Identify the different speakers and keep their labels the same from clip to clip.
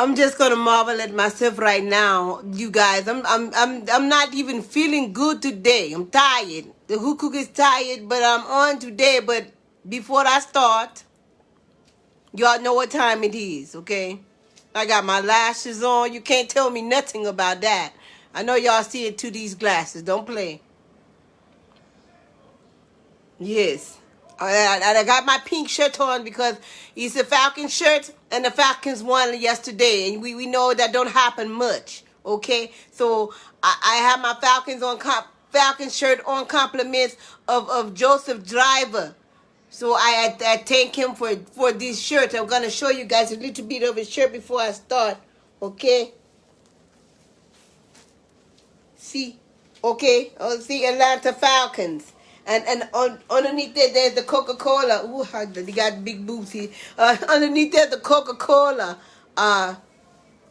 Speaker 1: I'm just gonna marvel at myself right now, you guys. I'm not even feeling good today. I'm tired. The hook cook is tired, but I'm on today. But before I start, y'all know what time it is, okay? I got my lashes on. You can't tell me nothing about that. I know y'all see it through these glasses. Don't play. Yes. I got my pink shirt on because it's a Falcon shirt and the Falcons won yesterday. And we know that don't happen much. Okay? So I have my Falcons on Falcon shirt on compliments of Joseph Driver. So I thank him for this shirt. I'm going to show you guys a little bit of his shirt before I start. Okay? See? Okay? Oh, see, Atlanta Falcons. And underneath there, there's the Coca-Cola. Ooh, they got big boobs here. Underneath there, the Coca-Cola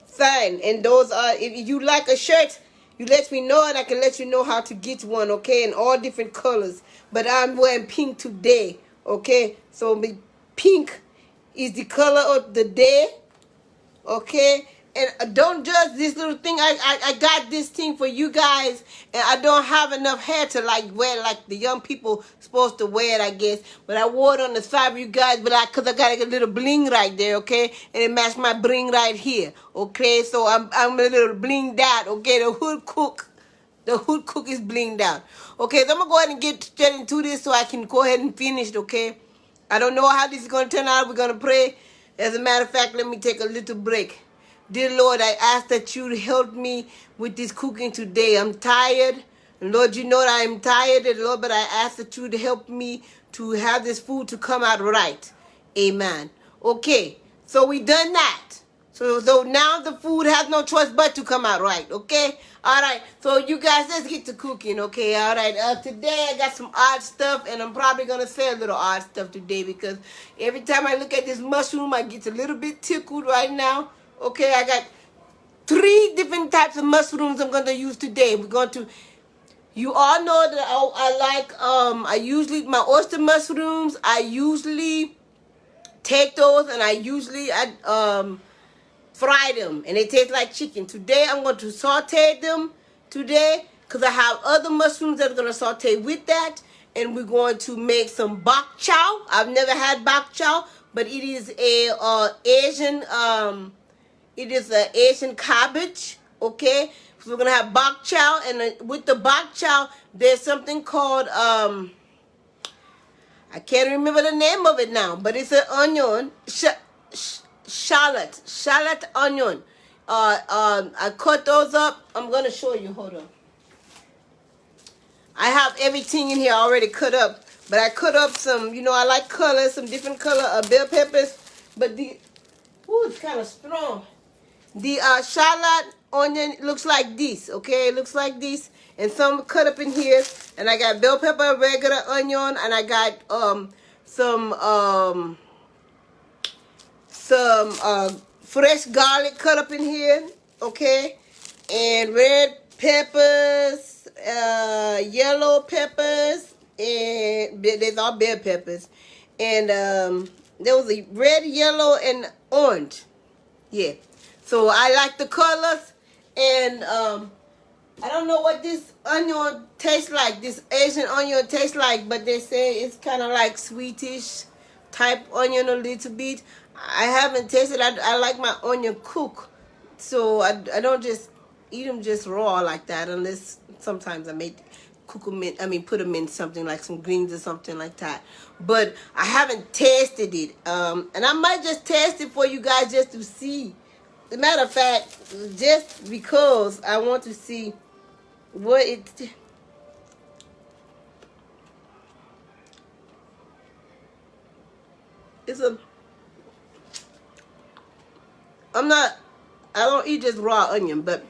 Speaker 1: sign. And those are, if you like a shirt, you let me know and I can let you know how to get one, okay? In all different colors. But I'm wearing pink today, okay? So pink is the color of the day, okay? And don't judge this little thing. I got this thing for you guys, and I don't have enough hair to like wear like the young people supposed to wear it, I guess. But I wore it on the side for you guys, but cause I got like a little bling right there, okay, and it matched my bling right here, okay. So I'm a little blinged out, okay. The hood cook is blinged out, okay. So I'm gonna go ahead and get straight into this so I can go ahead and finish, okay. I don't know how this is gonna turn out. We're gonna pray. As a matter of fact, let me take a little break. Dear Lord, I ask that you help me with this cooking today. I'm tired. And Lord, you know that I'm tired, and Lord, but I ask that you help me to have this food to come out right. Amen. Okay, so we done that. So now the food has no choice but to come out right, okay? All right, so you guys, let's get to cooking, okay? All right, today I got some odd stuff, and I'm probably going to say a little odd stuff today because every time I look at this mushroom, I get a little bit tickled right now. Okay, I got 3 different types of mushrooms I'm going to use today. We're going to, you all know that I usually, my oyster mushrooms, I usually take those and I usually fry them. And they taste like chicken. Today, I'm going to saute them today because I have other mushrooms that are going to saute with that. And we're going to make some bok chow. I've never had bok chow, but it is a Asian... It is an Asian cabbage, okay? So we're going to have bok chow, and with the bok chow, there's something called, I can't remember the name of it now, but it's an onion, shallot onion. I cut those up. I'm going to show you, hold on. I have everything in here already cut up, but I cut up some, you know, I like colors, some different color of bell peppers, but it's kind of strong. The shallot onion looks like this, okay? It looks like this. And some cut up in here. And I got bell pepper, regular onion. And I got some fresh garlic cut up in here, okay? And red peppers, yellow peppers, and there's all bell peppers. And there was a red, yellow, and orange. Yeah. So I like the colors, and I don't know what this onion tastes like, this Asian onion tastes like, but they say it's kind of like sweetish type onion a little bit. I haven't tasted it. I like my onion cooked, so I don't just eat them just raw like that, unless sometimes I make cook them in, put them in something like some greens or something like that. But I haven't tasted it, and I might just taste it for you guys just to see. As a matter of fact, just because I want to see what it... I don't eat just raw onion, but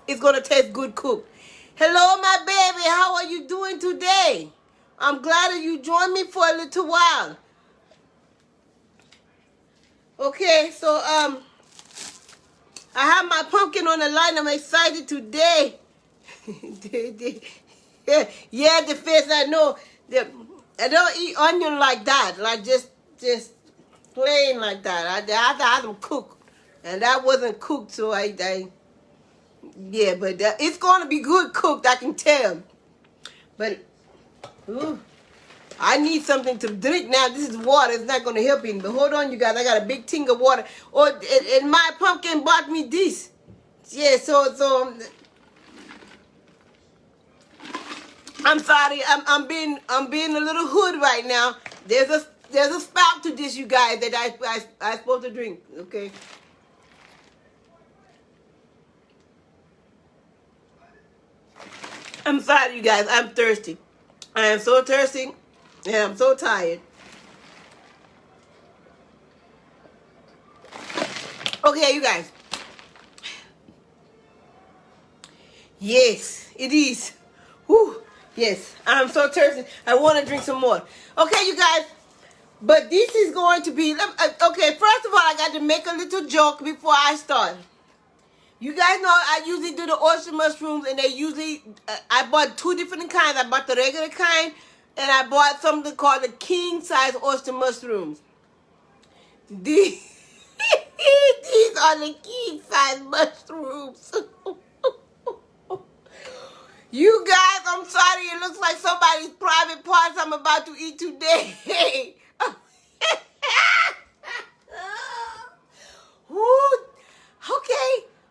Speaker 1: it's going to taste good cooked. Hello, my baby. How are you doing today? I'm glad that you joined me for a little while. Okay, so, I have my pumpkin on the line. I'm excited today. Yeah, the face, I know. I don't eat onion like that. Like just plain like that. I have to have them cooked. and that wasn't cooked, so yeah, but it's going to be good cooked, I can tell. But ooh, I need something to drink now. This is water. It's not going to help me. But hold on, you guys. I got a big tin of water. Oh, and my pumpkin bought me this. Yeah, so I'm sorry. I'm being a little hood right now. There's a spout to this, you guys, that I supposed to drink. Okay. I'm sorry, you guys. I'm thirsty. I am so thirsty, and I'm so tired. Okay, you guys. Yes, it is. Whew. Yes, I'm so thirsty. I want to drink some more. Okay, you guys. But this is going to be... Okay, first of all, I got to make a little joke before I start. You guys know I usually do the oyster mushrooms, and they usually... I bought two different kinds. I bought the regular kind, and I bought something called the king-size oyster mushrooms. These are the king-size mushrooms. You guys, I'm sorry. It looks like somebody's private parts I'm about to eat today.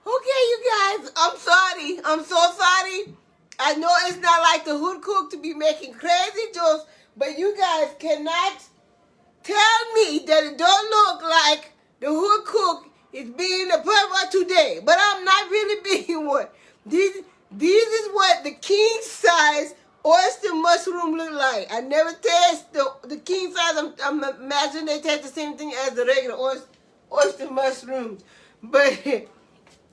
Speaker 1: Okay, you guys. I'm sorry. I'm so sorry. I know it's not like the hood cook to be making crazy jokes, but you guys cannot tell me that it don't look like the hood cook is being a pervert today. But I'm not really being one. This is what the king size oyster mushroom look like. I never taste the king size. I'm imagining they taste the same thing as the regular oyster mushrooms. But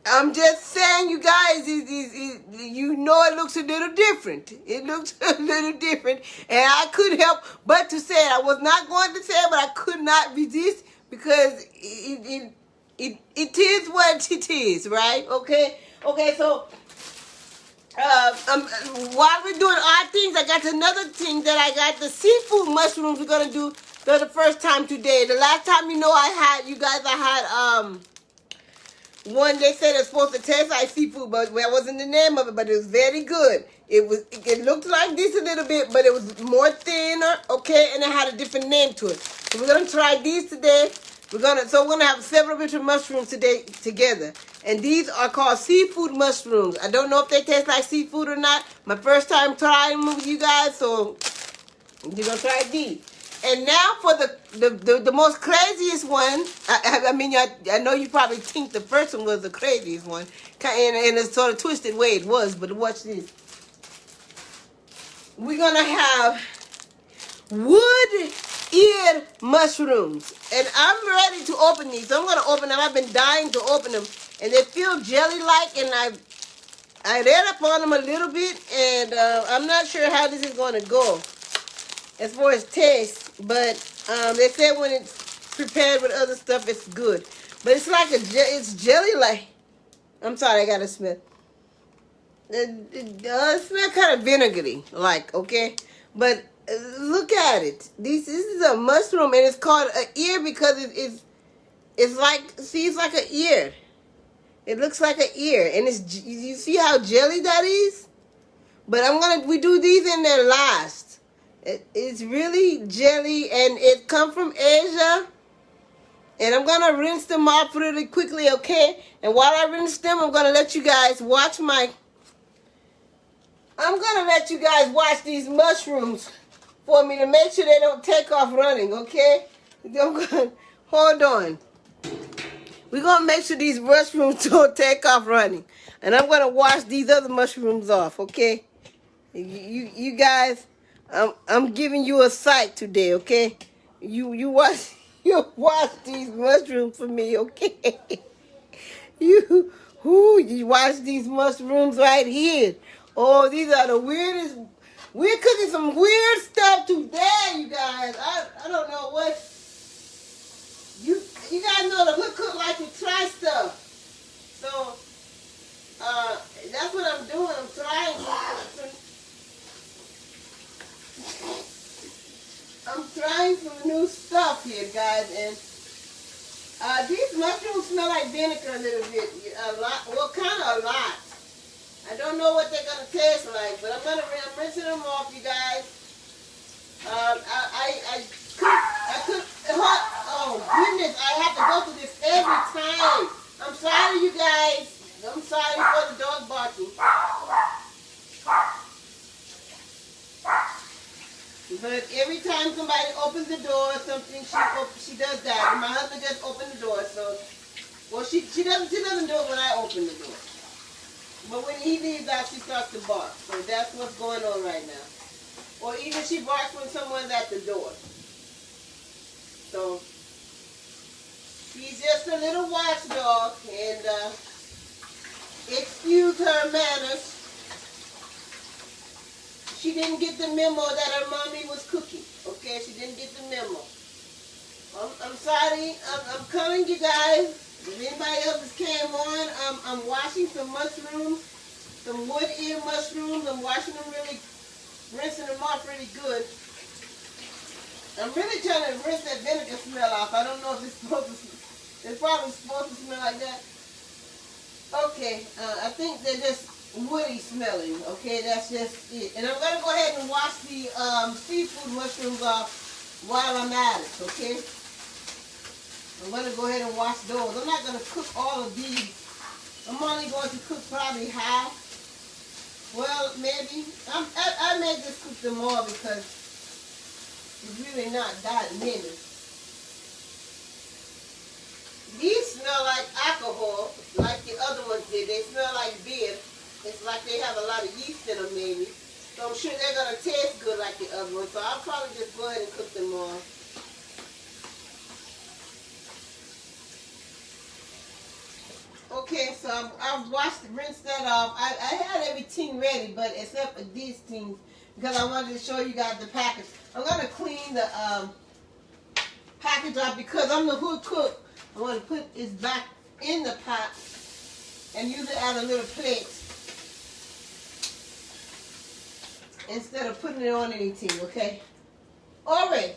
Speaker 1: I'm just saying, you guys, you know it looks a little different. It looks a little different. And I couldn't help but to say it. I was not going to say it, but I could not resist because it is what it is, right? Okay? Okay, so while we're doing odd things, I got another thing that I got the seafood mushrooms we're going to do for the first time today. The last time, I had one they said it's supposed to taste like seafood, but that wasn't the name of it, but it was very good. It looked like this a little bit, but it was more thinner, okay, and it had a different name to it. So we're gonna try these today. We're gonna have several different mushrooms today together. And these are called seafood mushrooms. I don't know if they taste like seafood or not. My first time trying them with you guys, so you're gonna try these. And now for the most craziest one. I know you probably think the first one was the craziest one, in a sort of twisted way it was. But watch this. We're gonna have wood-eared mushrooms, and I'm ready to open these. So I'm gonna open them. I've been dying to open them, and they feel jelly-like. And I read up on them a little bit, and I'm not sure how this is gonna go as far as taste, but they said when it's prepared with other stuff, it's good. But it's like it's jelly-like. I'm sorry, I gotta smell. It smells kind of vinegary-like, okay? But look at it. This is a mushroom, and it's called an ear because it's like an ear. It looks like an ear, and you see how jelly that is? But we do these in there last. It's really jelly, and it comes from Asia. And I'm going to rinse them off really quickly, okay? And while I rinse them, I'm going to let you guys watch these mushrooms for me to make sure they don't take off running, okay? Hold on. We're going to make sure these mushrooms don't take off running. And I'm going to wash these other mushrooms off, okay? You guys... I'm giving you a sight today, okay? You watch these mushrooms for me, okay? You watch these mushrooms right here. Oh, these are the weirdest. We're cooking some weird stuff today, you guys. I don't know what. You guys know the hood cook like to try stuff. So that's what I'm doing. I'm trying some new stuff here, guys, and These mushrooms smell like vinegar a little bit. A lot. Well, kind of a lot. I don't know what they're going to taste like, but I'm rinsing them off, you guys. I cook hot. Oh, goodness. I have to go through this every time. I'm sorry, you guys. I'm sorry for the dog barking. But every time somebody opens the door or something, she does that. And my husband just opened the door, so well she doesn't do it when I open the door. But when he leaves out, she starts to bark. So that's what's going on right now. Or even she barks when someone's at the door. So she's just a little watchdog, and excuse her manners. She didn't get the memo that her mommy was cooking. Okay, she didn't get the memo. I'm sorry. I'm calling you guys. If anybody else came on, I'm washing some mushrooms, some wood ear mushrooms. I'm washing them really, rinsing them off really good. I'm really trying to rinse that vinegar smell off. I don't know if it's supposed to. It's probably supposed to smell like that. Okay, I think they're just woody smelling. Okay, that's just it. And I'm going to go ahead and wash the seafood mushrooms off while I'm at it, okay? I'm going to go ahead and wash those. I'm not going to cook all of these. I'm only going to cook probably half. Well, maybe. I may just cook them all because it's really not that many. These smell like alcohol, like the other ones did. They smell like beer. It's like they have a lot of yeast in them, maybe. So I'm sure they're going to taste good like the other ones. So I'll probably just go ahead and cook them all. Okay, so I've rinsed that off. I had everything ready, but except for these things, because I wanted to show you guys the package. I'm going to clean the package off because I'm the hood cook. I want to put this back in the pot and use it as a little plate instead of putting it on anything, okay? Alrighty,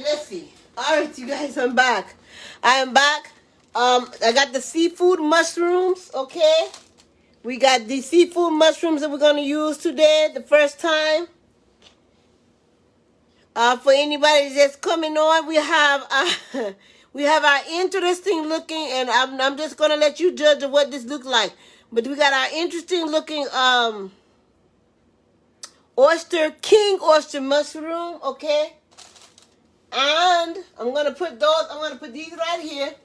Speaker 1: let's see. Alright, you guys, I'm back. I am back. I got the seafood mushrooms, okay? We got the seafood mushrooms that we're going to use today, the first time. For anybody that's coming on, we have our interesting looking, and I'm just gonna let you judge of what this looks like. But we got our interesting looking king oyster mushroom, okay? And I'm gonna put these right here.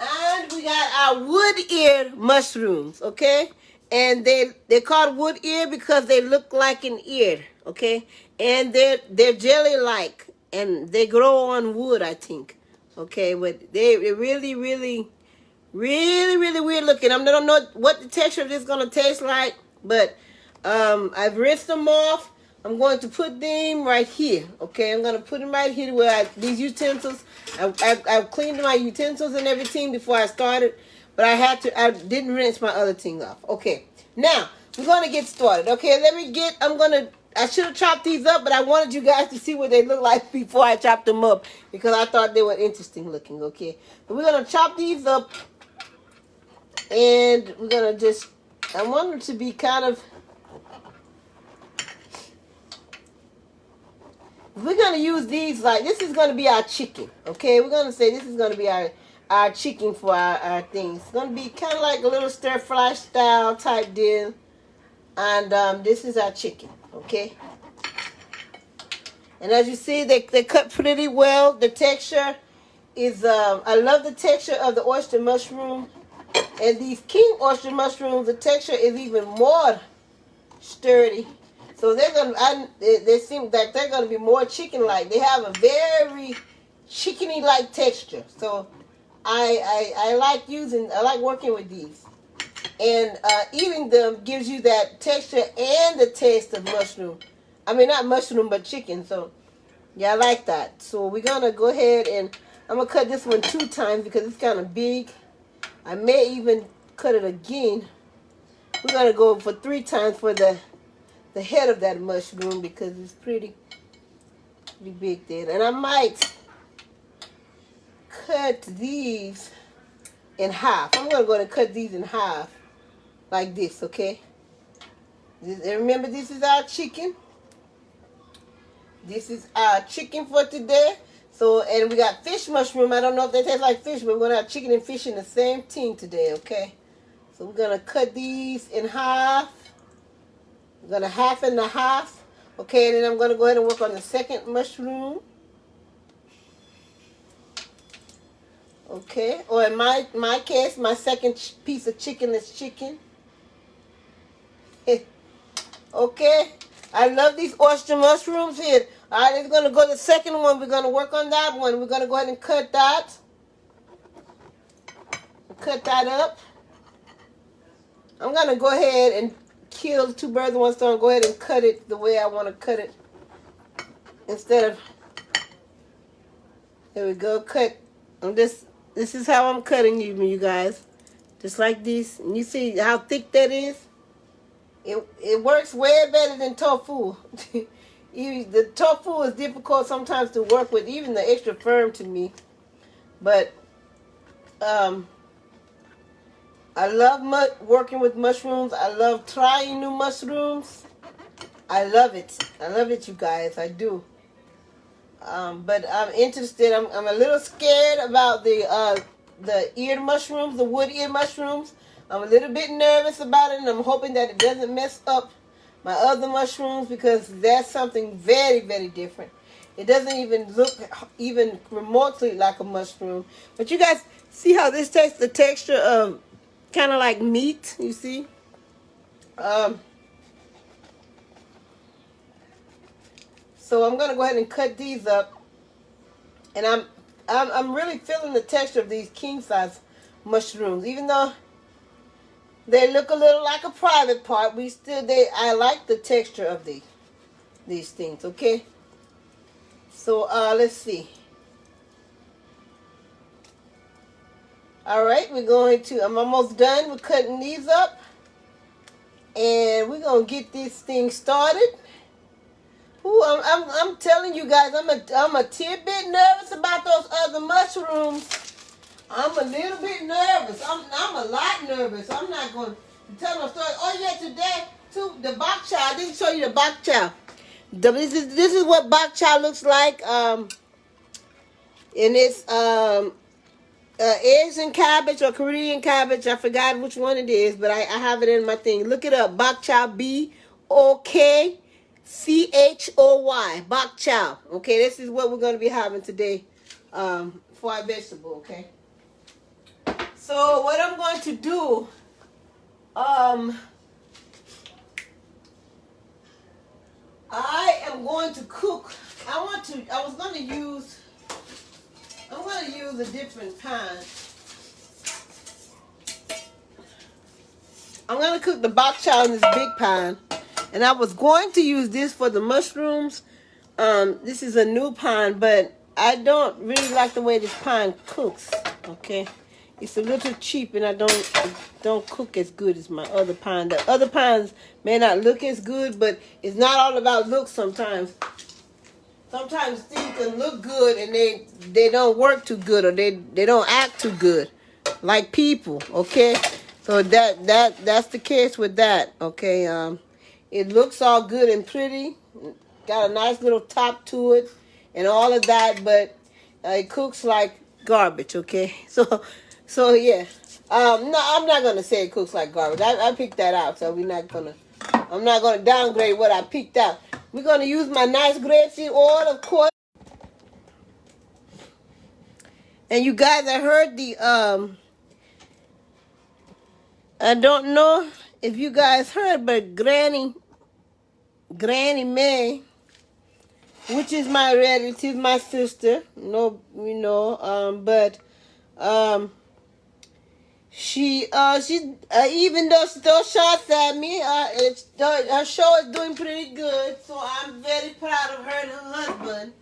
Speaker 1: And we got our wood ear mushrooms, okay? And they're called wood ear because they look like an ear, okay? And they're jelly-like, and they grow on wood, I think. Okay, but they're really, really, really, really weird looking. I don't know what the texture of this is going to taste like, but I've rinsed them off. I'm going to put them right here, okay? I'm going to put them right here where these utensils. I've cleaned my utensils and everything before I started, but I didn't rinse my other thing off. Okay, now we're going to get started, okay? I should have chopped these up, but I wanted you guys to see what they look like before I chopped them up because I thought they were interesting looking, okay? But we're going to chop these up, and we're going to I want them to be kind of, we're going to use these this is going to be our chicken, okay? We're going to say this is going to be our chicken for our things. It's going to be kind of like a little stir-fry style type deal, and this is our chicken. Okay, and as you see, they cut pretty well. The texture is, I love the texture of the oyster mushroom. And these king oyster mushrooms, the texture is even more sturdy. So they seem like they're going to be more chicken-like. They have a very chickeny-like texture. So I like working with these. And eating them gives you that texture and the taste of mushroom. I mean, not mushroom, but chicken. So, yeah, I like that. So we're going to go ahead and I'm going to cut this one 2 times because it's kind of big. I may even cut it again. We're going to go for 3 times for the head of that mushroom because it's pretty big there. And I might cut these in half. I'm going to go ahead and cut these in half like this, okay? And remember, this is our chicken. This is our chicken for today. So, and we got fish mushroom. I don't know if they taste like fish, but we're going to have chicken and fish in the same thing today, okay? So we're going to cut these in half. We're going to half and a half. Okay, and then I'm going to go ahead and work on the second mushroom. Okay, or in my case, my second piece of chicken is chicken. Okay, I love these oyster mushrooms here. All right, it's going to go to the second one. We're going to work on that one. We're going to go ahead and cut that. Cut that up. I'm going to go ahead and kill two birds with one stone. Go ahead and cut it the way I want to cut it. Instead of, there we go, cut. This is how I'm cutting you guys. Just like this. And you see how thick that is? It works way better than tofu. The tofu is difficult sometimes to work with, even the extra firm to me. But I love working with mushrooms. I love trying new mushrooms. I love it. I love it, you guys. I do. But I'm interested. I'm a little scared about the eared mushrooms, the wood ear mushrooms. I'm a little bit nervous about it, and I'm hoping that it doesn't mess up my other mushrooms, because that's something very, very different. It doesn't even look even remotely like a mushroom. But you guys see how this takes the texture of kind of like meat, you see? So I'm going to go ahead and cut these up. And I'm really feeling the texture of these king size mushrooms. Even though they look a little like a private part, I like the texture of these things, okay? So let's see. All right, I'm almost done with cutting these up. And we're going to get this thing started. Ooh, I'm telling you guys, I'm a tear bit nervous about those other mushrooms. I'm a little bit nervous. I'm a lot nervous. I'm not going to tell no story. Oh yeah, today too, the bok chow. I didn't show you the bok chow. This is what bok chow looks like. And it's Asian cabbage or Korean cabbage. I forgot which one it is, but I have it in my thing. Look it up. Bok chow, BOKCHOY. Bok chow. Okay, this is what we're going to be having today for our vegetable. Okay. So what I'm going to do, I am going to cook. I'm going to use a different pan. I'm going to cook the bok chow in this big pan. And I was going to use this for the mushrooms. This is a new pan, but I don't really like the way this pan cooks. Okay. It's a little cheap, and it don't cook as good as my other pan. The other pans may not look as good, but it's not all about looks sometimes. Sometimes things can look good and they don't work too good, or they don't act too good, like people. Okay, so that's the case with that. Okay, it looks all good and pretty, got a nice little top to it, and all of that, but it cooks like garbage. Okay, so yeah, no, I'm not gonna say it cooks like garbage. I picked that out, so I'm not gonna downgrade what I picked out. We're gonna use my nice grapeseed oil, of course. And you guys, I heard the I don't know if you guys heard, but Granny May, which is my relative, my sister, she even though she throws shots at me, her show is doing pretty good. So I'm very proud of her and her husband.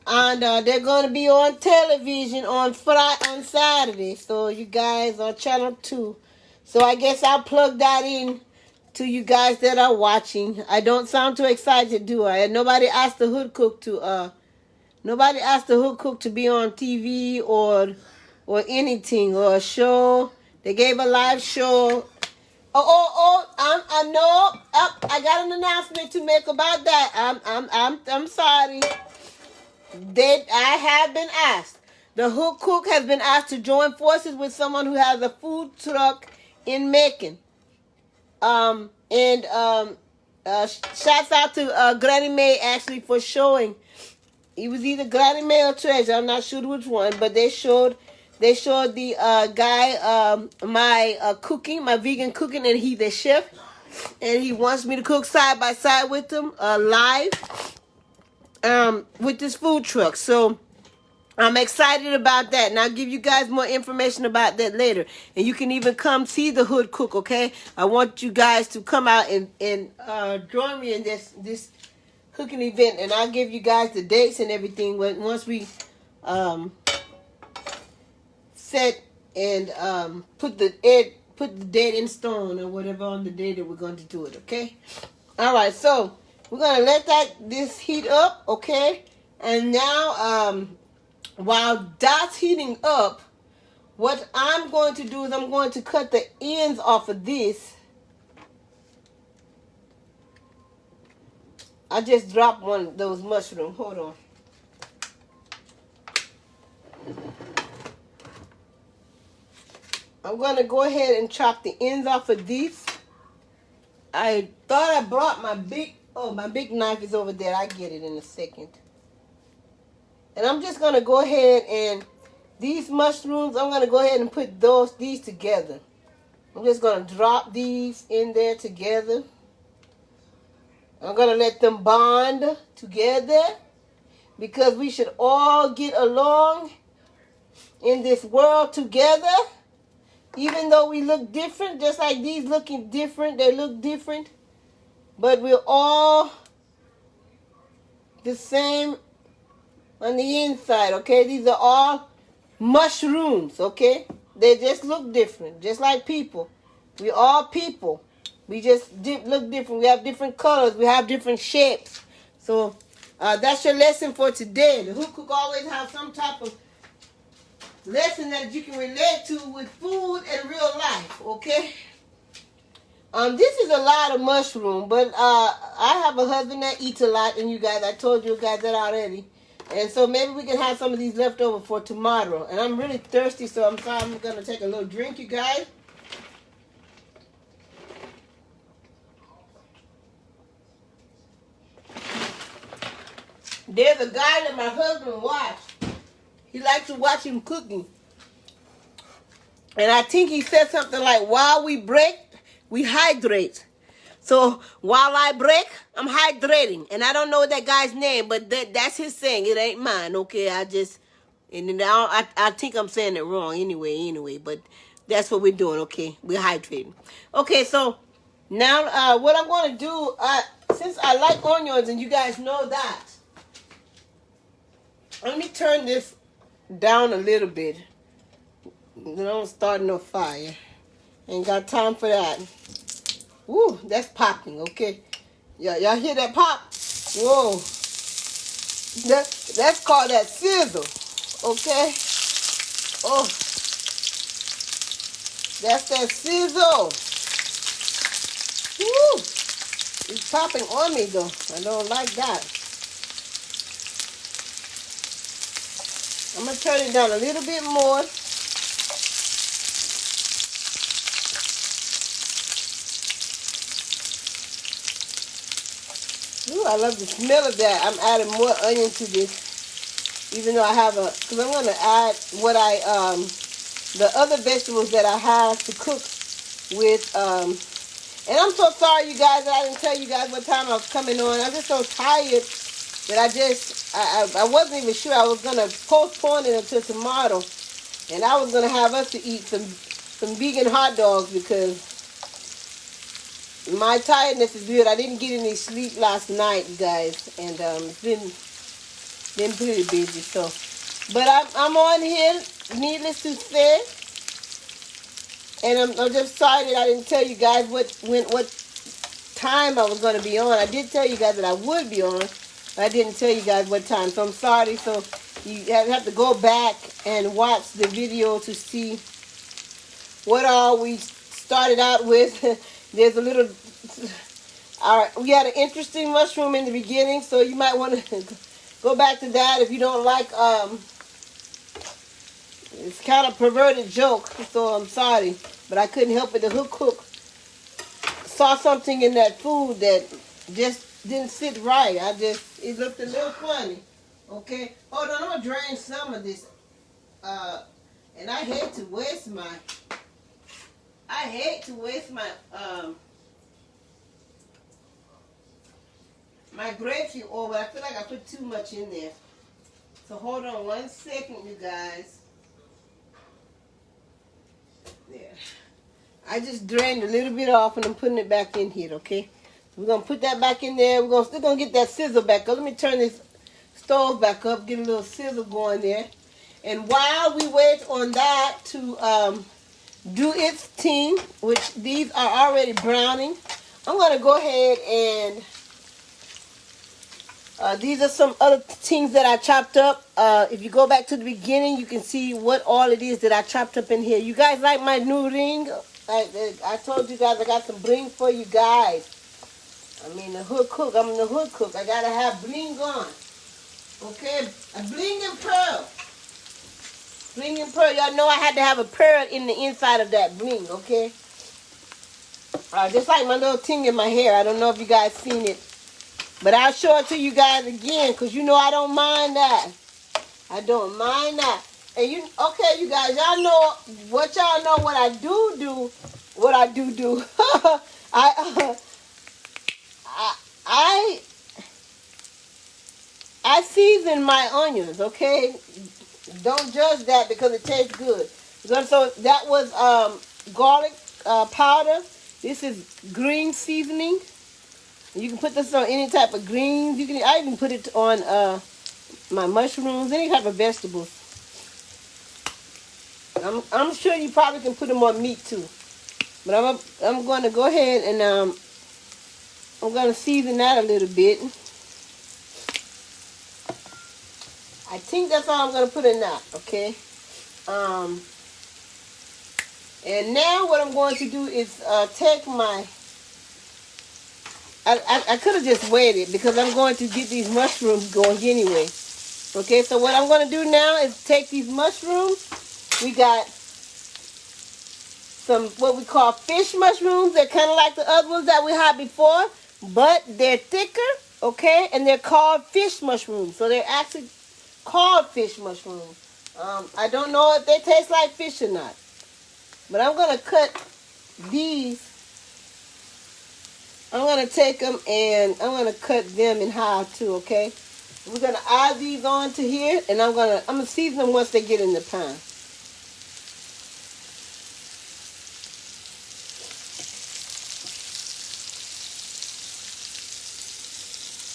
Speaker 1: And they're going to be on television on Saturday. So you guys on channel 2. So I guess I'll plug that in to you guys that are watching. I don't sound too excited, do I? And nobody asked the hood cook to Nobody asked the hood cook to be on TV or anything or a show. They gave a live show. I know. I got an announcement to make about that. I'm sorry. I have been asked. The hood cook has been asked to join forces with someone who has a food truck in Macon. Shouts out to Granny Mae actually for showing. It was either Granny Mae or Treasure. I'm not sure which one, but they showed the guy my cooking, my vegan cooking, and he's the chef, and he wants me to cook side by side with him live with this food truck. So I'm excited about that, and I'll give you guys more information about that later. And you can even come see the hood cook, okay? I want you guys to come out and join me in this cooking event, and I'll give you guys the dates and everything once we set and put the date in stone or whatever on the day that we're going to do it, okay? All right, so we're gonna let this heat up, okay? And now while that's heating up, what I'm going to do is I'm going to cut the ends off of this. I just dropped one of those mushrooms. Hold on. I'm going to go ahead and chop the ends off of these. I thought I brought my big knife is over there. I get it in a second. And I'm just going to go ahead and these mushrooms, I'm going to go ahead and put these together. I'm just going to drop these in there together. I'm going to let them bond together because we should all get along in this world together. Even though we look different, just like these looking different, they look different. But we're all the same on the inside, okay? These are all mushrooms, okay? They just look different, just like people. We're all people. We just look different. We have different colors. We have different shapes. So that's your lesson for today. The hood cook always have some type of lesson that you can relate to with food and real life, okay? This is a lot of mushroom, but I have a husband that eats a lot, and I told you guys that already. And so maybe we can have some of these left over for tomorrow. And I'm really thirsty, so I'm sorry, I'm going to take a little drink, you guys. There's a guy that my husband watched. He likes to watch him cooking. And I think he said something like, while we break, we hydrate. So while I break, I'm hydrating. And I don't know that guy's name, but that's his saying. It ain't mine, okay? I think I'm saying it wrong anyway. But that's what we're doing, okay? We're hydrating. Okay, so now what I'm going to do, since I like onions and you guys know that, let me turn this down a little bit. Don't start no fire. Ain't got time for that. Ooh, that's popping, okay? Y'all hear that pop? Whoa. That's called that sizzle, okay? Oh. That's that sizzle. Woo. It's popping on me, though. I don't like that. I'm going to turn it down a little bit more. Ooh, I love the smell of that. I'm adding more onion to this. Even though I have because I'm going to add the other vegetables that I have to cook with. And I'm so sorry, you guys, that I didn't tell you guys what time I was coming on. I'm just so tired that I wasn't even sure I was going to postpone it until tomorrow. And I was going to have us to eat some vegan hot dogs because my tiredness is good. I didn't get any sleep last night, guys. And it's been pretty busy. So, but I'm on here, needless to say. And I'm just sorry that I didn't tell you guys what time I was going to be on. I did tell you guys that I would be on. I didn't tell you guys what time, so I'm sorry. So you have to go back and watch the video to see what all we started out with. There's a little, we had an interesting mushroom in the beginning, so you might want to go back to that if you don't like, it's kind of perverted joke, so I'm sorry. But I couldn't help it. The hook cook saw something in that food that just didn't sit right. It looked a little funny. Okay, hold on, I'm gonna drain some of this. And I hate to waste my my grapeseed oil, but I feel like I put too much in there. So hold on 1 second, you guys. There. I just drained a little bit off and I'm putting it back in here, okay? We're going to put that back in there. We're still going to get that sizzle back up. Let me turn this stove back up, get a little sizzle going there. And while we wait on that to do its thing, which these are already browning, I'm going to go ahead and these are some other things that I chopped up. If you go back to the beginning, you can see what all it is that I chopped up in here. You guys like my new ring? I told you guys I got some bling for you guys. I mean, the hood cook. I'm the hood cook. I got to have bling on. Okay? A bling and pearl. Bling and pearl. Y'all know I had to have a pearl in the inside of that bling, okay? Just like my little thing in my hair. I don't know if you guys seen it. But I'll show it to you guys again, because you know I don't mind that. I don't mind that. And okay, you guys, y'all know what I do. What I do. I season my onions, okay? Don't judge that because it tastes good. So that was garlic powder. This is green seasoning. You can put this on any type of greens. I even put it on my mushrooms, any type of vegetables. I'm sure you probably can put them on meat too. But I'm going to go ahead and I'm going to season that a little bit. I think that's all I'm going to put in that, okay? And now what I'm going to do is take my... I could have just waited because I'm going to get these mushrooms going anyway. Okay, so what I'm going to do now is take these mushrooms. We got some what we call fish mushrooms. They're kind of like the other ones that we had before, but they're thicker, okay? And they're called fish mushrooms. So they're actually called fish mushrooms. I don't know if they taste like fish or not. But I'm going to cut these. I'm going to take them and I'm going to cut them in half too, okay? We're going to add these on to here, and I'm going to season them once they get in the pan.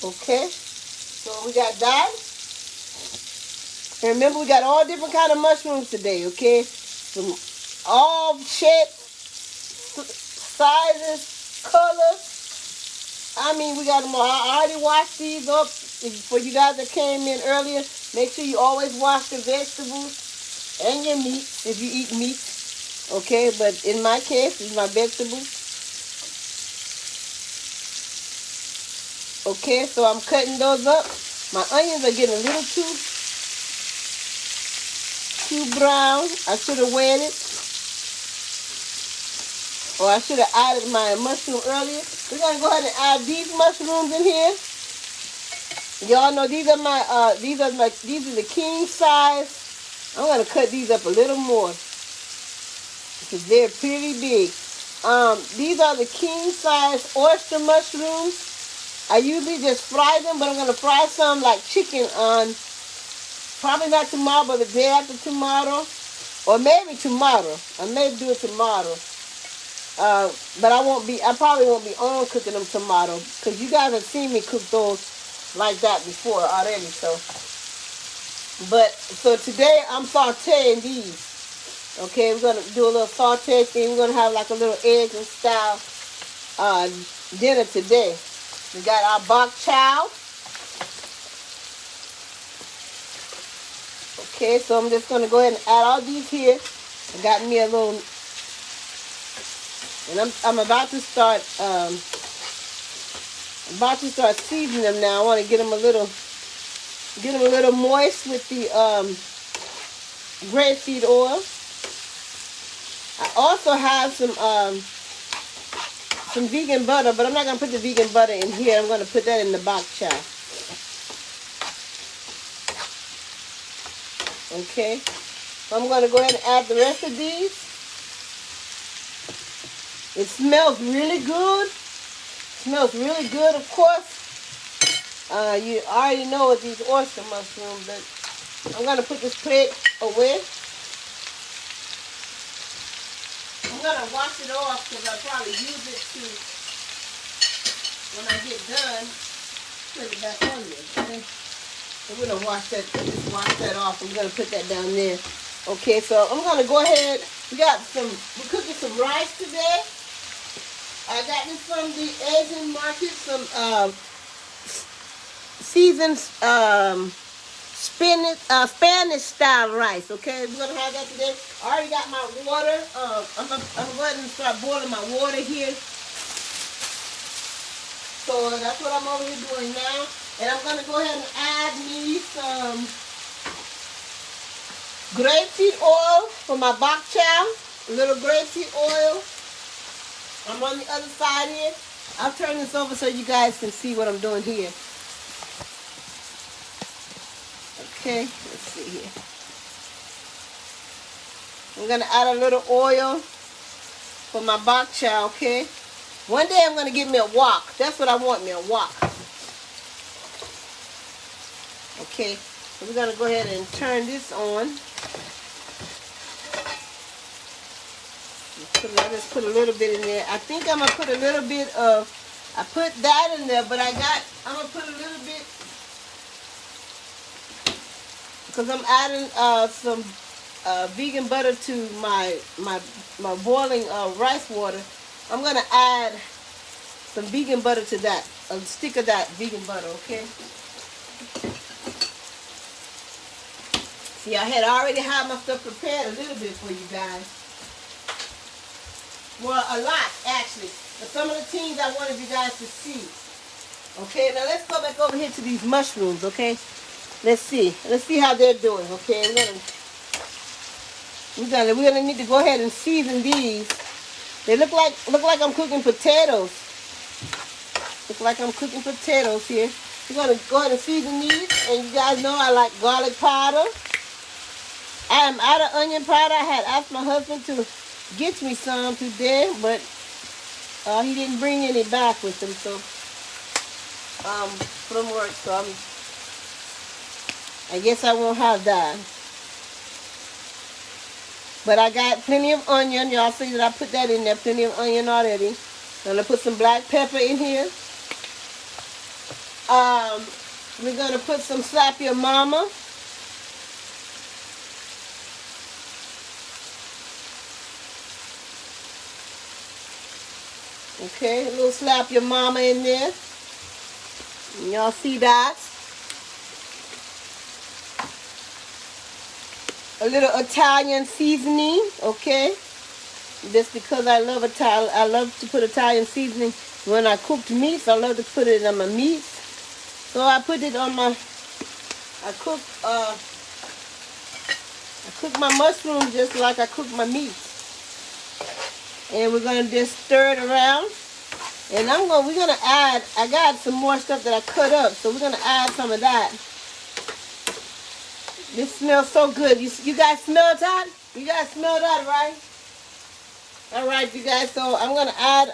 Speaker 1: Okay? So we got that. And remember, we got all different kind of mushrooms today, okay? From all shapes, sizes, colors. I mean, we got them all. I already washed these up. For you guys that came in earlier, make sure you always wash the vegetables and your meat if you eat meat. Okay, but in my case, it's my vegetables. Okay, so I'm cutting those up. My onions are getting a little too brown. I should have waited. Or I should have added my mushroom earlier. We're going to go ahead and add these mushrooms in here. Y'all know these are these are the king size. I'm going to cut these up a little more because they're pretty big. These are the king size oyster mushrooms. I usually just fry them, but I'm going to fry some like chicken on probably not tomorrow, but the day after tomorrow. Or maybe tomorrow. I may do it tomorrow. But I probably won't be on cooking them tomorrow because you guys have seen me cook those like that before already. So today I'm sauteing these. Okay, we're gonna do a little saute thing. We're gonna have like a little eggs and style dinner today. We got our bok chow. Okay, so I'm just gonna go ahead and add all these here. I got me a little, and I'm about to start seasoning them now. I want to get them a little moist with the grapeseed oil. I also have some vegan butter, but I'm not gonna put the vegan butter in here. I'm gonna put that in the bok chow. Okay, so I'm gonna go ahead and add the rest of these. It smells really good. Smells really good, of course. You already know with these oyster mushrooms, but I'm gonna put this plate away. I'm gonna wash it off because I'll probably use it to, when I get done, put it back on there. Okay? So we're gonna just wash that off. I'm gonna put that down there. Okay, so I'm gonna go ahead. We're cooking some rice today. I got this from the Asian market, some seasoned Spanish style rice. Okay, we're gonna have that today. I already got my water. I'm going to start boiling my water here. So that's what I'm over here doing now. And I'm gonna go ahead and add me some grapeseed oil for my bok chow. A little grapeseed oil. I'm on the other side here. I'll turn this over so you guys can see what I'm doing here. Okay, let's see here. I'm going to add a little oil for my bok chow, okay? One day I'm going to get me a wok. That's what I want, me a wok. Okay, so we're going to go ahead and turn this on. I just put a little bit in there. I think I'm going to put a little bit of, I put that in there, but I'm going to put a little bit, because I'm adding some vegan butter to my boiling rice water. I'm going to add some vegan butter to that, a stick of that vegan butter, okay? See, I had already had my stuff prepared a little bit for you guys. Well, a lot, actually. But some of the things I wanted you guys to see. Okay, now let's go back over here to these mushrooms, okay? Let's see how they're doing, okay? We're gonna need to go ahead and season these. They look like I'm cooking potatoes. Look like I'm cooking potatoes here. We're gonna go ahead and season these, and you guys know I like garlic powder. I am out of onion powder. I had asked my husband to get me some today, but he didn't bring any back with him, so from work, so I guess I won't have that. But I got plenty of onion. Y'all see that I put that in there, plenty of onion already. I'm gonna put some black pepper in here. We're gonna put some slap your mama. Okay, a little slap your mama in there. Y'all see that? A little Italian seasoning, okay? Just because I love Italian, I love to put Italian seasoning when I cooked meats. I love to put it on my meats. So I put it on my, I cook my mushrooms just like I cook my meats. And we're gonna just stir it around. And we're gonna add, I got some more stuff that I cut up, so we're gonna add some of that. This smells so good. You guys smell that? You guys smell that, right? All right, you guys, so I'm gonna add,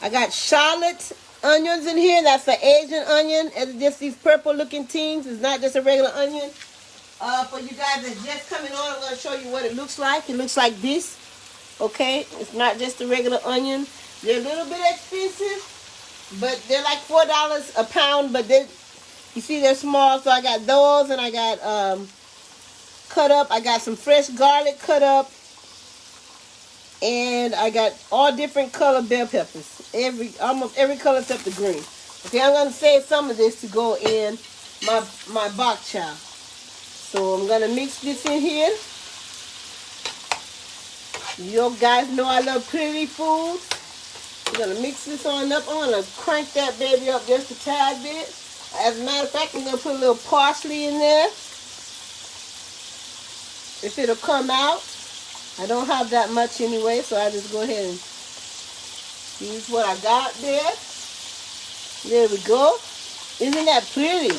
Speaker 1: I got shallot onions in here. That's an Asian onion. It's just these purple looking things. It's not just a regular onion. For you guys that's just coming on, I'm gonna show you what it looks like. It looks like this. Okay, it's not just a regular onion. They're a little bit expensive, but they're like $4 a pound. But you see, they're small. So I got those, and I got cut up. I got some fresh garlic cut up, and I got all different color bell peppers. Almost every color except the green. Okay, I'm gonna save some of this to go in my bok chow. So I'm gonna mix this in here. You guys know I love pretty food. We're gonna mix this on up. I'm gonna crank that baby up just a tad bit. As a matter of fact, I'm gonna put a little parsley in there. If it'll come out. I don't have that much anyway, so I just go ahead and use what I got there. There we go. Isn't that pretty?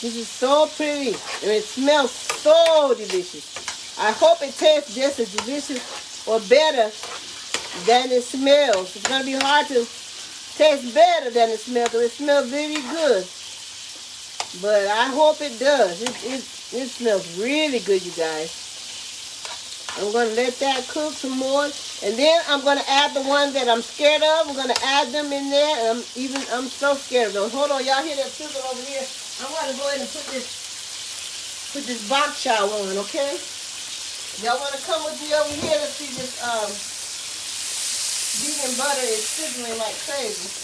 Speaker 1: This is so pretty, and it smells so delicious. I hope it tastes just as delicious or better than it smells. It's gonna be hard to taste better than it smells, because it smells really good. But I hope it does. It smells really good, you guys. I'm going to let that cook some more. And then I'm going to add the ones that I'm scared of. I'm going to add them in there. And I'm so scared of those. Hold on, y'all hear that sizzle over here? I'm going to go ahead and put this bok chow on, okay? Y'all want to come with me over here? Let's see, this vegan butter is sizzling like crazy.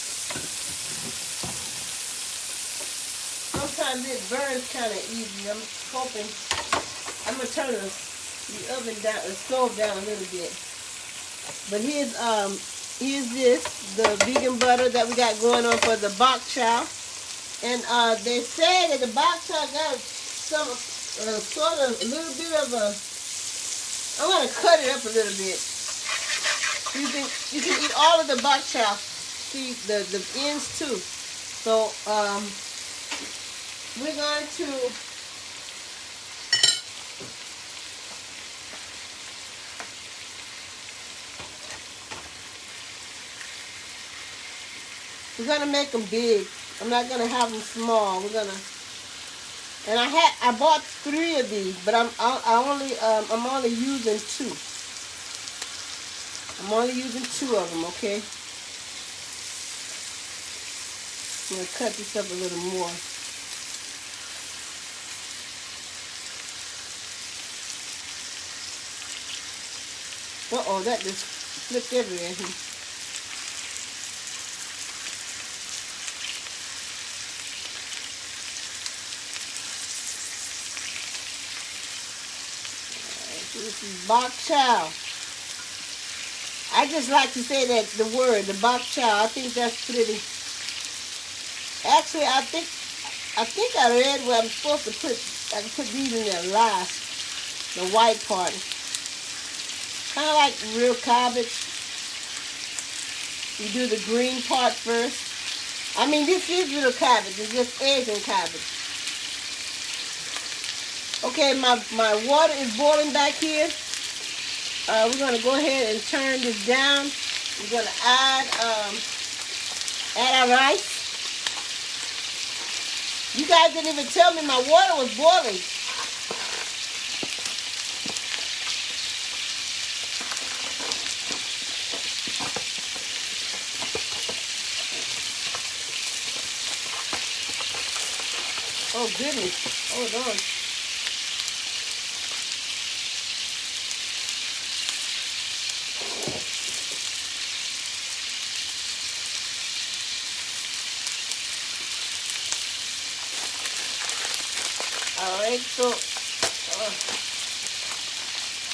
Speaker 1: Sometimes it burns kind of easy. I'm hoping I'm gonna turn the oven down, the stove down a little bit. But here's the vegan butter that we got going on for the bok chow. And they say that the bok chow got some sort of a little bit of a. I'm gonna cut it up a little bit. You can eat all of the bok chow. See the ends too. So we're going to make them big. I'm not gonna have them small. And I bought 3 of these, but I'm only using 2. I'm only using 2 of them, okay? I'm gonna cut this up a little more. Uh-oh, that just flipped everywhere. This is bok chow. I just like to say that the word, the bok chow. I think that's pretty. Actually, I think I read where I'm supposed to put. I can put these in there last. The white part. Kind of like real cabbage. You do the green part first. I mean, this is real cabbage. It's just Asian cabbage. Okay, my water is boiling back here. We're going to go ahead and turn this down. We're going to add our rice. You guys didn't even tell me my water was boiling. Oh goodness, hold on. Alright, so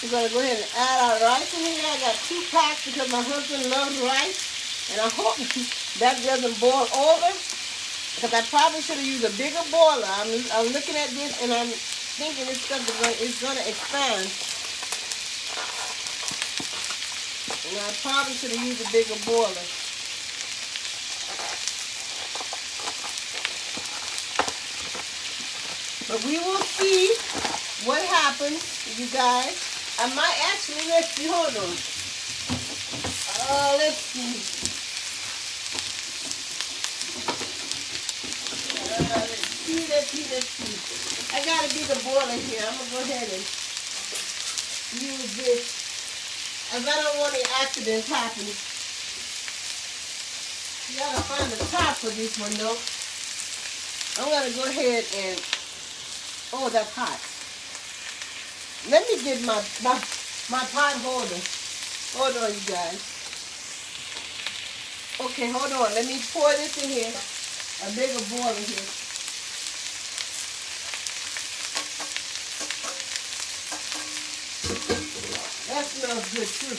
Speaker 1: we're going to go ahead and add our rice in here. I got 2 packs because my husband loves rice. And I hope that doesn't boil over, because I probably should have used a bigger boiler. I'm looking at this and I'm thinking this stuff is going to expand. And I probably should have used a bigger boiler. But we will see what happens, you guys. I might actually, let's see, hold on. Let's see. Let's see. I got a bigger boiler here. I'm going to go ahead and use this. As I don't want any accidents happening. You got to find the top for this one, though. I'm going to go ahead and... Oh, that's hot. Let me get my pot holder. Hold on, you guys. Okay, hold on. Let me pour this in here. A bigger boiler here. smells good too.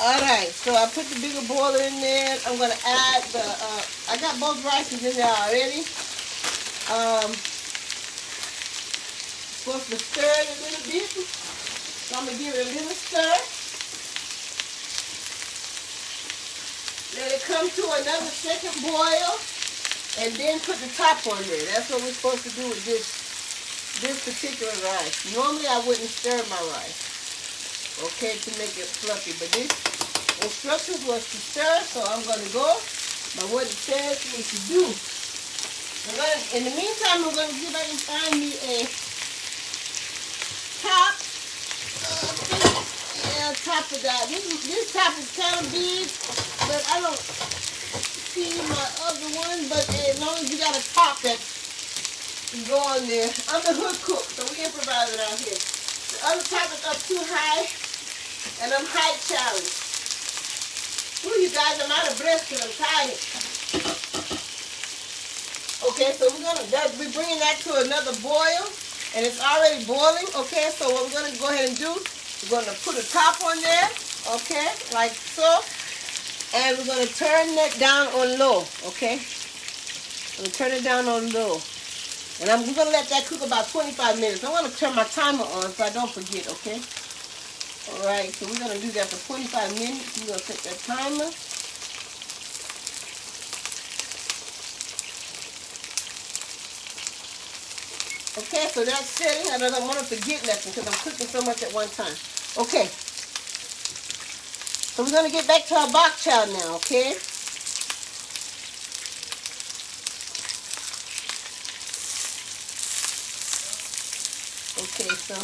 Speaker 1: Alright, so I put the bigger boiler in there. I'm going to add the, I got both rices in there already. Supposed to stir it a little bit. So I'm going to give it a little stir. Let it come to another second boil. And then put the top on there. That's what we're supposed to do with this particular rice. Normally I wouldn't stir my rice, okay, to make it fluffy. But this instructions was to stir, so I'm going to go by what it says me to do. In the meantime, I'm going to see if I can find me a top. Yeah, top of that. This top is kind of big, but I don't see my other one. But as long as you got a top that can go on there. I'm the hood cook, so we improvise it out here. The other top is up too high, and I'm height challenged. Ooh, you guys, I'm out of breath because I'm tired. Okay, so we're bringing that to another boil, and it's already boiling. Okay, so what we're gonna go ahead and do, we're gonna put a top on there, okay, like so, and we're gonna turn that down on low. Okay, I'm gonna turn it down on low, and I'm gonna let that cook about 25 minutes. I want to turn my timer on so I don't forget. Okay. All right, so we're gonna do that for 25 minutes. We're gonna set that timer. Okay, so that's setting. I don't want to forget nothing because I'm cooking so much at one time. Okay. So we're going to get back to our bok chow now, okay? Okay, so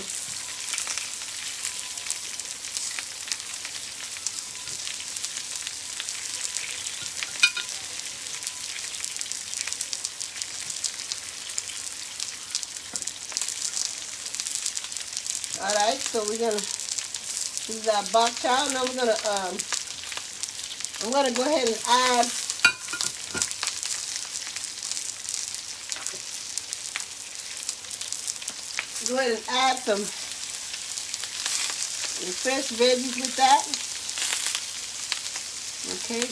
Speaker 1: all right, so we're gonna use our bok chow. Now I'm gonna go ahead and add some fresh veggies with that. Okay,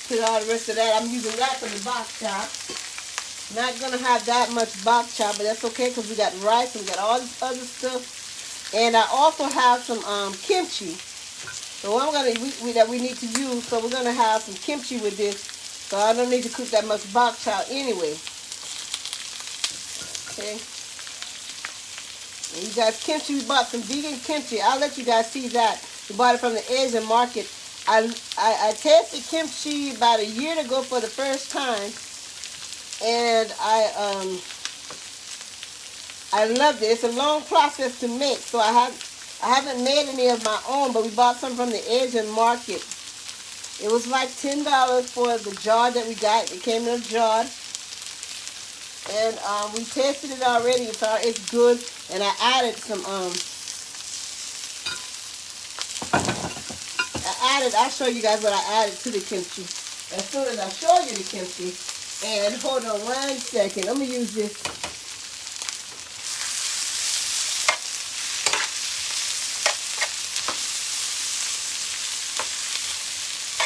Speaker 1: put all the rest of that. I'm using that for the bok chow. Not gonna have that much bok chow, but that's okay because we got rice and we got all this other stuff. And I also have some kimchi. So what that we need to use. So we're gonna have some kimchi with this. So I don't need to cook that much bok chow anyway. Okay. And you guys, kimchi, we bought some vegan kimchi. I'll let you guys see that. We bought it from the Asian market. I tasted kimchi about a year ago for the first time. And I loved it. It's a long process to make, so I haven't made any of my own, but we bought some from the Asian market. It was like $10 for the jar that we got. It came in a jar, and we tasted it already. It's good, and I added some. I'll show you guys what I added to the kimchi as soon as I show you the kimchi. And hold on one second. Let me use this.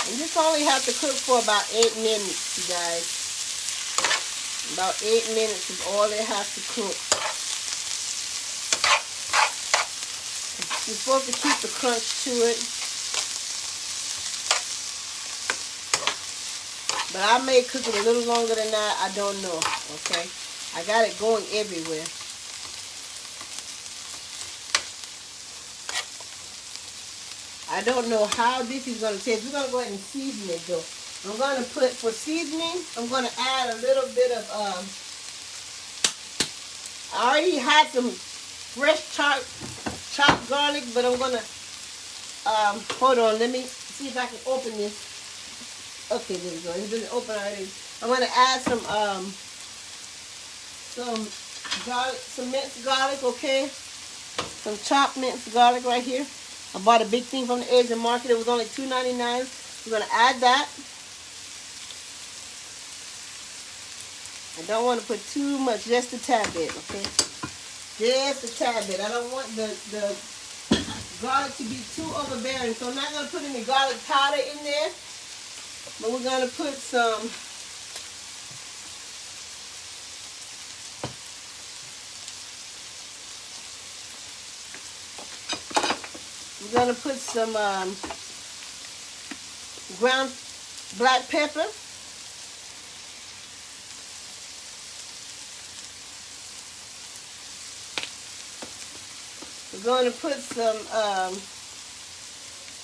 Speaker 1: And this only have to cook for about 8 minutes, you guys. About 8 minutes is all it has to cook. You're supposed to keep the crunch to it. But I may cook it a little longer than that. I don't know, okay? I got it going everywhere. I don't know how this is going to taste. We're going to go ahead and season it, though. I'm going to put, for seasoning, I'm going to add a little bit of, I already had some fresh chopped garlic, but I'm going to, hold on, let me see if I can open this. Okay, there we go. It's been open already. I'm going to add some garlic, some minced garlic, okay? Some chopped minced garlic right here. I bought a big thing from the Asian market. It was only $2.99. We're going to add that. I don't want to put too much, just a tad bit, okay? Just a tad bit. I don't want the garlic to be too overbearing. So I'm not going to put any garlic powder in there. But we're going to put some ground black pepper. We're going to put some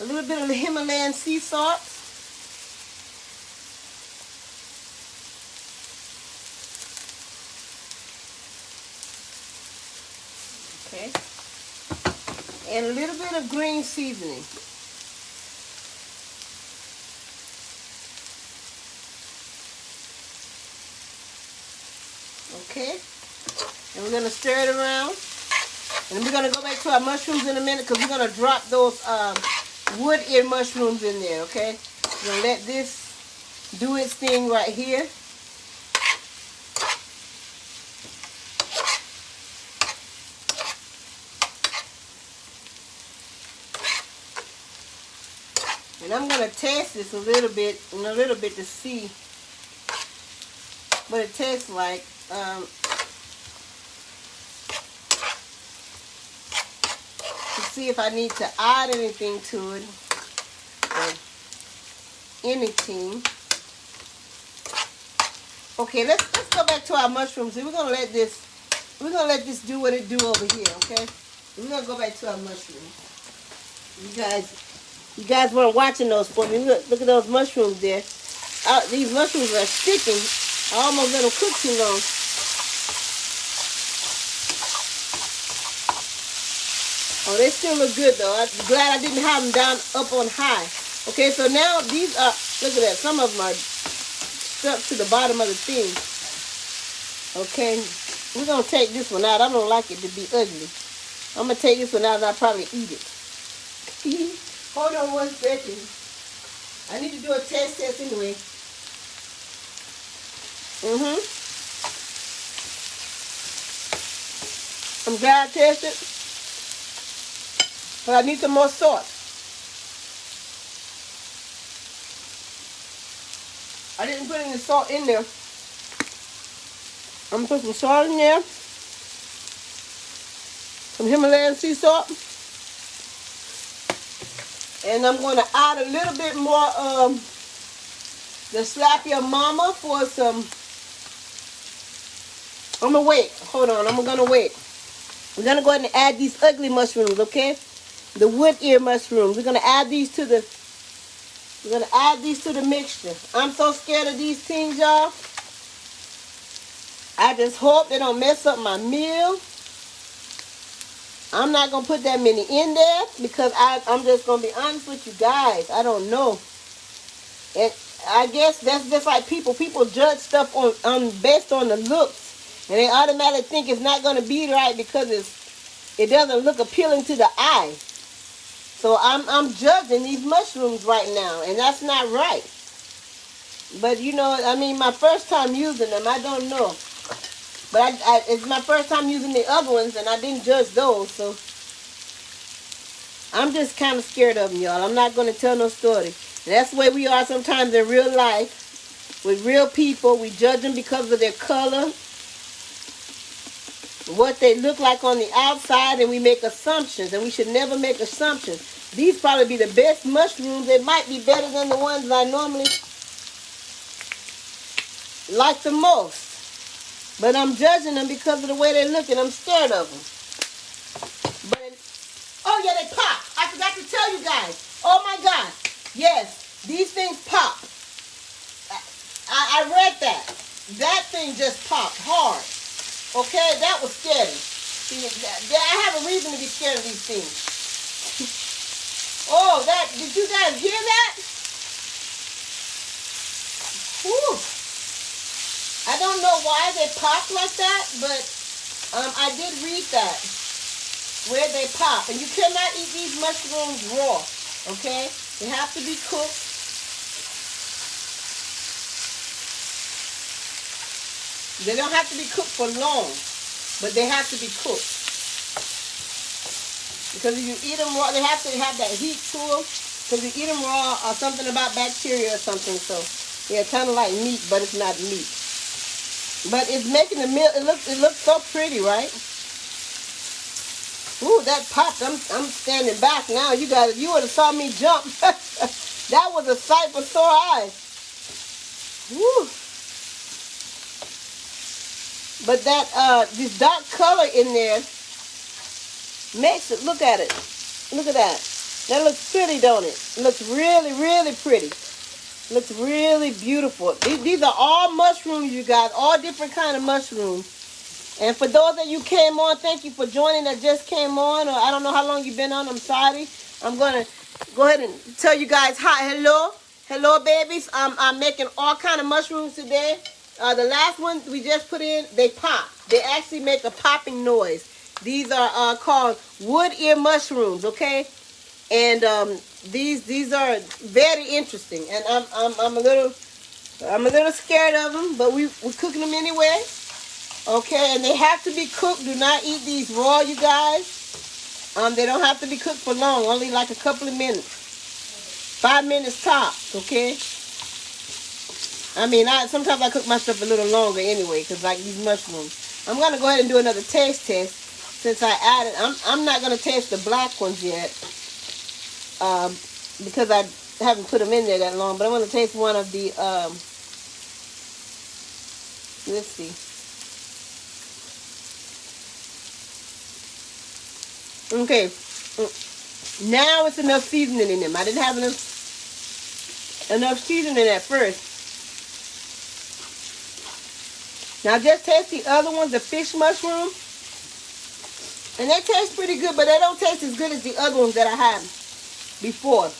Speaker 1: a little bit of the Himalayan sea salt. Okay. And a little bit of green seasoning. Okay. And we're going to stir it around. And we're going to go back to our mushrooms in a minute because we're going to drop those wood ear mushrooms in there, okay? We're going to let this do its thing right here. And I'm going to test this in a little bit to see what it tastes like. To see if I need to add anything to it or anything. Okay, let's go back to our mushrooms. We're gonna let this do what it do over here, okay? We're gonna go back to our mushrooms. You guys weren't watching those for me. Look at those mushrooms there. These mushrooms are sticking. I almost let them cook too long. Oh, they still look good though. I'm glad I didn't have them down up on high. Okay, so now these are, look at that. Some of them are stuck to the bottom of the thing. Okay, we're going to take this one out. I don't like it to be ugly. I'm going to take this one out and I'll probably eat it. Hold on 1 second. I need to do a test anyway. I'm glad I tested. But I need some more salt. I didn't put any salt in there. I'm going to put some salt in there. Some Himalayan sea salt. And I'm going to add a little bit more of the Slap Your Mama for some. I'm going to wait. Hold on. I'm going to wait. We're going to go ahead and add these ugly mushrooms, okay? The wood ear mushrooms. We're going to add these to the mixture. I'm so scared of these things, y'all. I just hope they don't mess up my meal. I'm not going to put that many in there because I'm just going to be honest with you guys. I don't know. And I guess that's just like people. People judge stuff on based on the looks. And they automatically think it's not going to be right because it doesn't look appealing to the eye. So I'm judging these mushrooms right now. And that's not right. But you know, I mean, my first time using them, I don't know. But it's my first time using the other ones, and I didn't judge those, so I'm just kind of scared of them, y'all. I'm not going to tell no story. And that's the way we are sometimes in real life. With real people, we judge them because of their color, what they look like on the outside, and we make assumptions, and we should never make assumptions. These probably be the best mushrooms. They might be better than the ones I normally like the most. But I'm judging them because of the way they look, and I'm scared of them. Oh, yeah, they pop. I forgot to tell you guys. Oh, my God. Yes, these things pop. I read that. That thing just popped hard. Okay, that was scary. See, I have a reason to be scared of these things. Oh, did you guys hear that? Whew. I don't know why they pop like that, but I did read that, where they pop. And you cannot eat these mushrooms raw, okay? They have to be cooked. They don't have to be cooked for long, but they have to be cooked. Because if you eat them raw, they have to have that heat to them. Because if you eat them raw, or something about bacteria or something. So, yeah, kind of like meat, but it's not meat. But it's making the meal. It looks so pretty, right? Ooh, that popped. I'm standing back now. You guys, you would have saw me jump. That was a sight for sore eyes. Woo. But that this dark color in there makes it, look at it. Look at that. That looks pretty, don't it? It looks really, really pretty. Looks really beautiful. These are all mushrooms, you guys. All different kind of mushrooms. And for those that you came on, thank you for joining that just came on. Or I don't know how long you've been on. I'm sorry. I'm going to go ahead and tell you guys hi. Hello. Hello, babies. I'm making all kind of mushrooms today. The last one we just put in, they pop. They actually make a popping noise. These are called wood ear mushrooms, okay? And these are very interesting. And I'm a little scared of them, but we're cooking them anyway. Okay, and they have to be cooked. Do not eat these raw, you guys. They don't have to be cooked for long, only like a couple of minutes. 5 minutes tops, okay? I mean, sometimes I cook my stuff a little longer anyway, because like these mushrooms. I'm going to go ahead and do another taste test since I added. I'm not going to taste the black ones yet because I haven't put them in there that long, but I'm going to taste one of the, let's see. Okay, now it's enough seasoning in them. I didn't have enough seasoning at first. Now just taste the other ones, the fish mushroom. And they taste pretty good, but they don't taste as good as the other ones that I had before.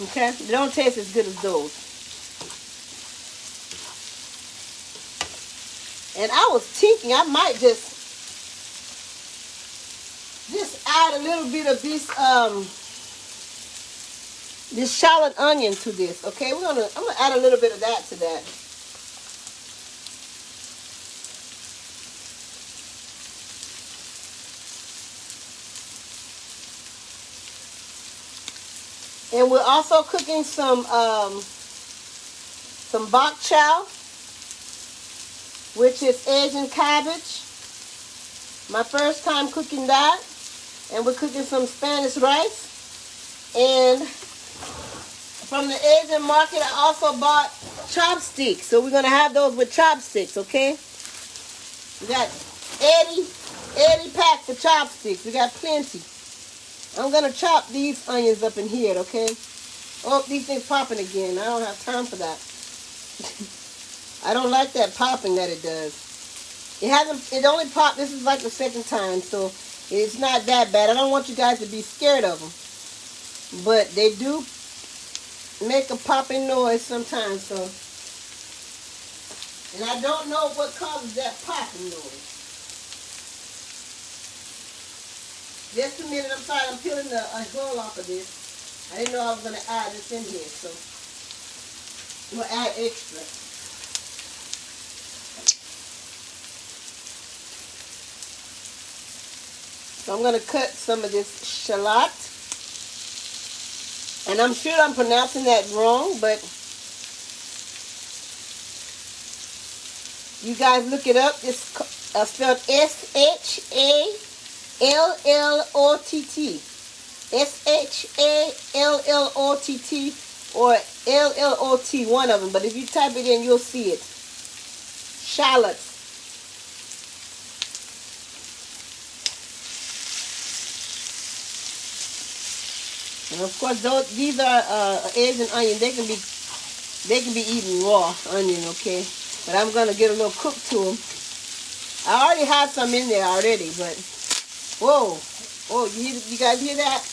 Speaker 1: Okay, they don't taste as good as those. And I was thinking I might just add a little bit of this shallot onion to this. Okay, I'm gonna add a little bit of that to that. And we're also cooking some bok chow, which is Asian cabbage. My first time cooking that. And we're cooking some Spanish rice. And from the Asian market, I also bought chopsticks. So we're going to have those with chopsticks, okay? We got 80 packs of chopsticks. We got plenty. I'm going to chop these onions up in here, okay? Oh, these things popping again. I don't have time for that. I don't like that popping that it does. It only popped, this is like the second time, so it's not that bad. I don't want you guys to be scared of them. But they do make a popping noise sometimes, so. And I don't know what causes that popping noise. Just a minute, I'm sorry, I'm peeling the hull off of this. I didn't know I was going to add this in here, so I'm going to add extra. So I'm going to cut some of this shallot. And I'm sure I'm pronouncing that wrong, but you guys look it up. It's spelled S-H-A-L-L-O-T-T. S-H-A-L-L-O-T-T or L-L-O-T, one of them. But if you type it in, you'll see it. Shallots. And of course, these are Asian onion. They can be eaten raw onion, okay? But I'm gonna get a little cook to them. I already have some in there already, but whoa, you guys hear that?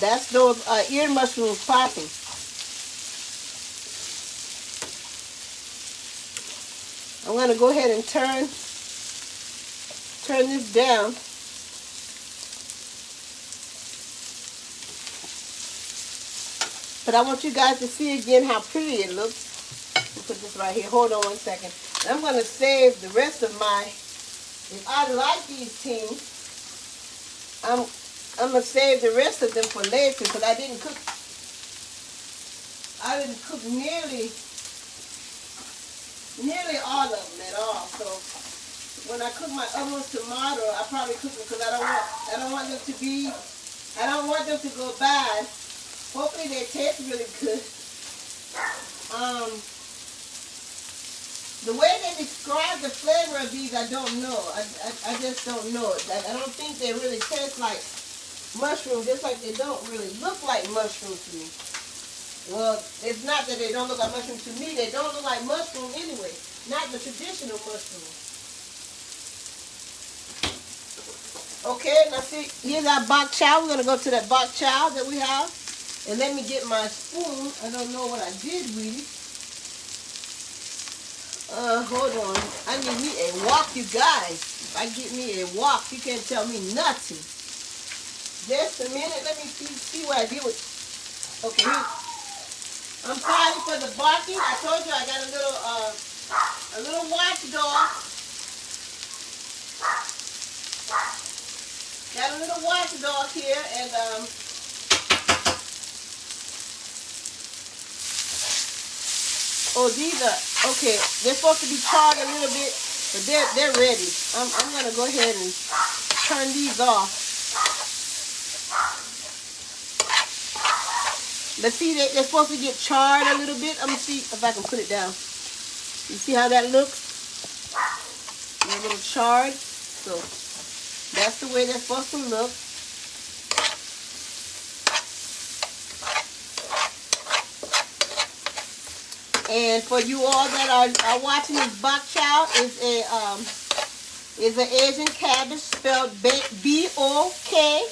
Speaker 1: That's those ear mushrooms popping. I'm gonna go ahead and turn this down. But I want you guys to see again how pretty it looks. Put this right here. Hold on one second. I'm going to save the rest of my If I like these things, I'm gonna save the rest of them for later because I didn't cook nearly all of them at all. So when I cook my other ones tomorrow, I probably cook them because I don't want them to go bad. Hopefully they taste really good. The way they describe the flavor of these, I don't know. I just don't know. I don't think they really taste like mushroom, just like they don't really look like mushroom to me. Well, it's not that they don't look like mushroom to me. They don't look like mushroom anyway. Not the traditional mushroom. Okay, now see, here's our bok chow. We're going to go to that bok chow that we have. And let me get my spoon. I don't know what I did with it. Hold on. I need me a wok, you guys. If I get me a wok, you can't tell me nothing. Just a minute. Let me see what I did with. Okay, I'm sorry for the barking. I told you I got a little watchdog. Got a little watchdog here, and oh, these are okay. They're supposed to be charred a little bit, but they're ready. I'm gonna go ahead and turn these off. But see, they're supposed to get charred a little bit. I'm gonna see if I can put it down. You see how that looks? They're a little charred. So that's the way they're supposed to look. And for you all that are watching, this bok chow is an Asian cabbage spelled B-O-K-C-H-O-Y.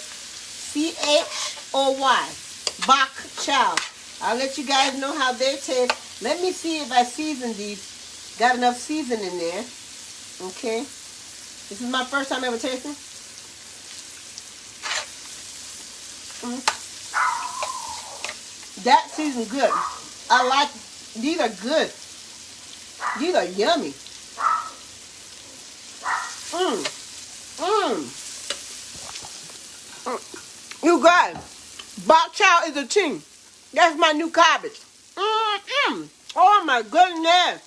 Speaker 1: Bok chow. I'll let you guys know how they taste. Let me see if I seasoned these. Got enough seasoning there. Okay. This is my first time ever tasting. That seasoned good. I like it. These are good. These are yummy. You guys, bok chow is a thing. That's my new cabbage. Oh my goodness.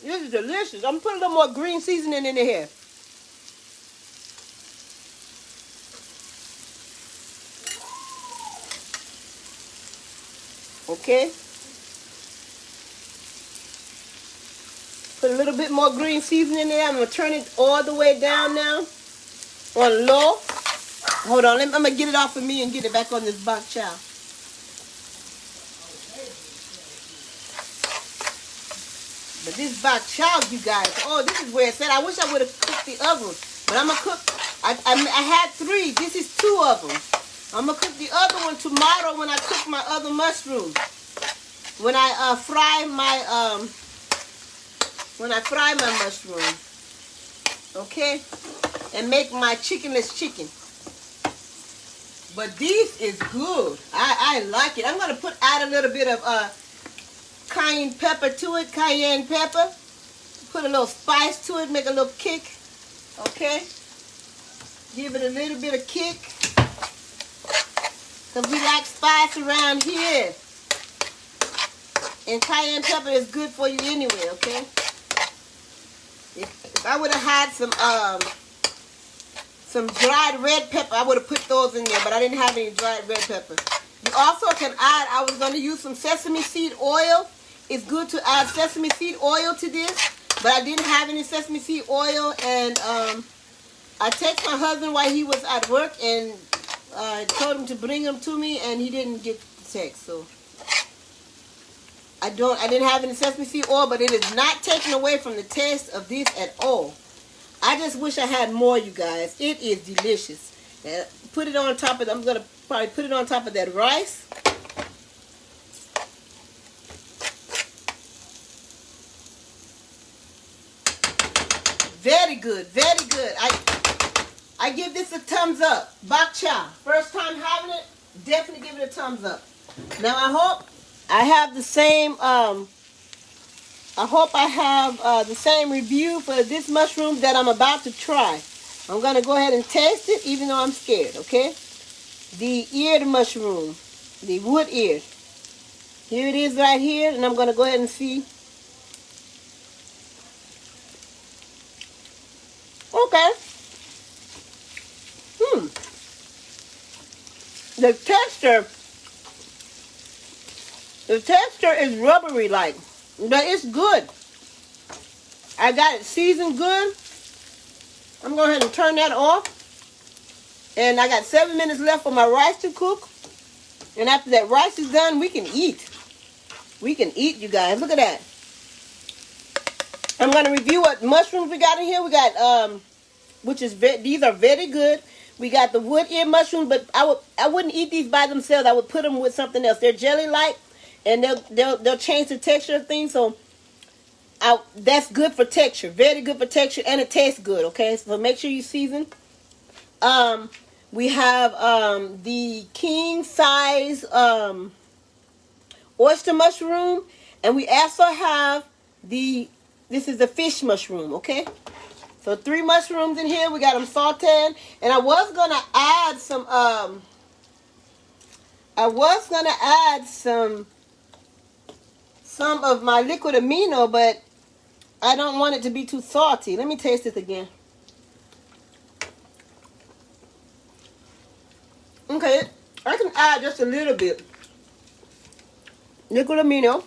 Speaker 1: This is delicious. I'm putting a little more green seasoning in here. Okay. Put a little bit more green seasoning in there. I'm going to turn it all the way down now on low. Hold on. I'm going to get it off of me and get it back on this bok chow. But this bok chow, you guys, oh, this is where it's at. I wish I would have cooked the other one. But I'm going to cook. I had 3. This is 2 of them. I'm going to cook the other one tomorrow when I cook my other mushrooms. When I fry my mushrooms, okay, and make my chickenless chicken. But this is good. I like it. I'm gonna add a little bit of cayenne pepper to it. Cayenne pepper. Put a little spice to it. Make a little kick. Okay. Give it a little bit of kick. Cause we like spice around here. And cayenne pepper is good for you anyway. Okay. If I would have had some dried red pepper, I would have put those in there, but I didn't have any dried red pepper. You also can add, I was going to use some sesame seed oil. It's good to add sesame seed oil to this, but I didn't have any sesame seed oil, and I texted my husband while he was at work, and I told him to bring them to me, and he didn't get the text, so I didn't have any sesame seed oil, but it is not taken away from the taste of this at all. I just wish I had more, you guys. It is delicious. Put it on top of, I'm going to probably put it on top of that rice. Very good, very good. I give this a thumbs up. Bok chow. First time having it, definitely give it a thumbs up. Now I hope I have the same I hope I have the same review for this mushroom that I'm about to try. I'm going to go ahead and taste it even though I'm scared, okay? The eared mushroom, the wood ear. Here it is right here, and I'm going to go ahead and see. Okay. The texture is rubbery like, but it's good. I got it seasoned good. I'm going to go ahead and turn that off. And I got 7 minutes left for my rice to cook. And after that rice is done, we can eat. We can eat, you guys. Look at that. I'm going to review what mushrooms we got in here. We got, these are very good. We got the wood ear mushrooms, but I wouldn't eat these by themselves. I would put them with something else. They're jelly-like, and they'll change the texture of things. So that's good for texture. Very good for texture, and it tastes good. Okay, so make sure you season. We have the king size oyster mushroom, and we also have this is the fish mushroom. Okay. So 3 mushrooms in here. We got them sauteed. And I was going to add some of my liquid amino, but I don't want it to be too salty. Let me taste this again. Okay, I can add just a little bit. Liquid amino.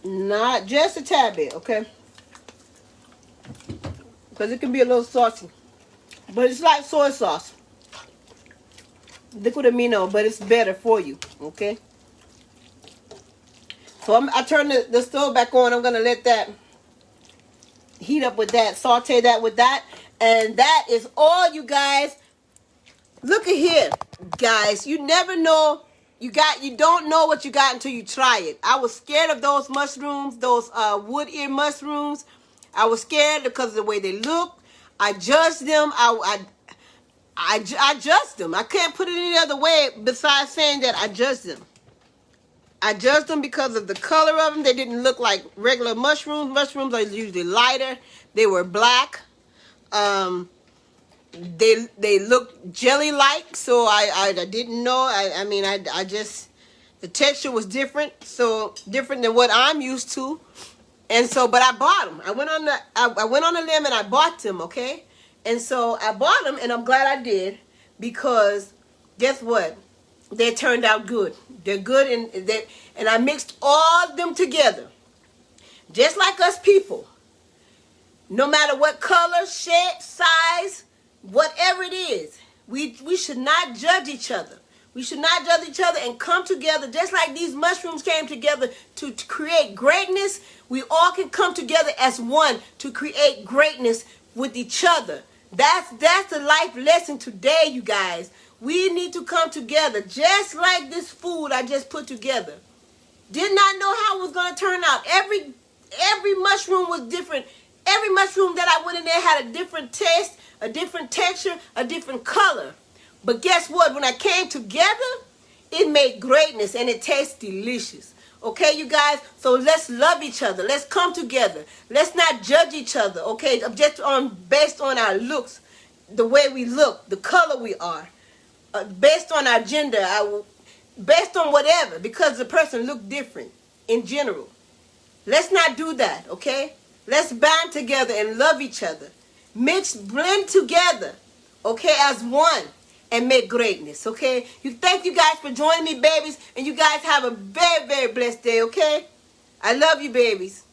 Speaker 1: Not just a tad bit, okay? Because it can be a little salty. But it's like soy sauce. Liquid amino, but it's better for you, okay? So I turn the stove back on. I'm going to let that heat up with that. Saute that with that. And that is all, you guys. Look at here, guys. You never know. You don't know what you got until you try it. I was scared of those mushrooms, those wood ear mushrooms. I was scared because of the way they look. I judged them. I judged them. I can't put it any other way besides saying that I judged them. I judged them because of the color of them. They didn't look like regular mushrooms. Mushrooms are usually lighter. They were black. They look jelly-like, so I didn't know. I just, the texture was different, so different than what I'm used to, and so, but I bought them. I went on a limb and I bought them, okay, and so I bought them, and I'm glad I did, because guess what? They turned out good. They're good, and I mixed all of them together, just like us people. No matter what color, shape, size, whatever it is, we should not judge each other. We should not judge each other and come together just like these mushrooms came together to create greatness. We all can come together as one to create greatness with each other. That's the life lesson today, you guys. We need to come together just like this food I just put together. Did not know how it was going to turn out. Every mushroom was different. Every mushroom that I went in there had a different taste, a different texture, a different color. But guess what? When I came together, it made greatness and it tastes delicious. Okay, you guys? So let's love each other. Let's come together. Let's not judge each other, okay? Just based on our looks, the way we look, the color we are, based on our gender, based on whatever, because the person looked different in general. Let's not do that, okay? Let's band together and love each other. Blend together, okay, as one, and make greatness, okay? Thank you guys for joining me, babies, and you guys have a very, very blessed day, okay? I love you, babies.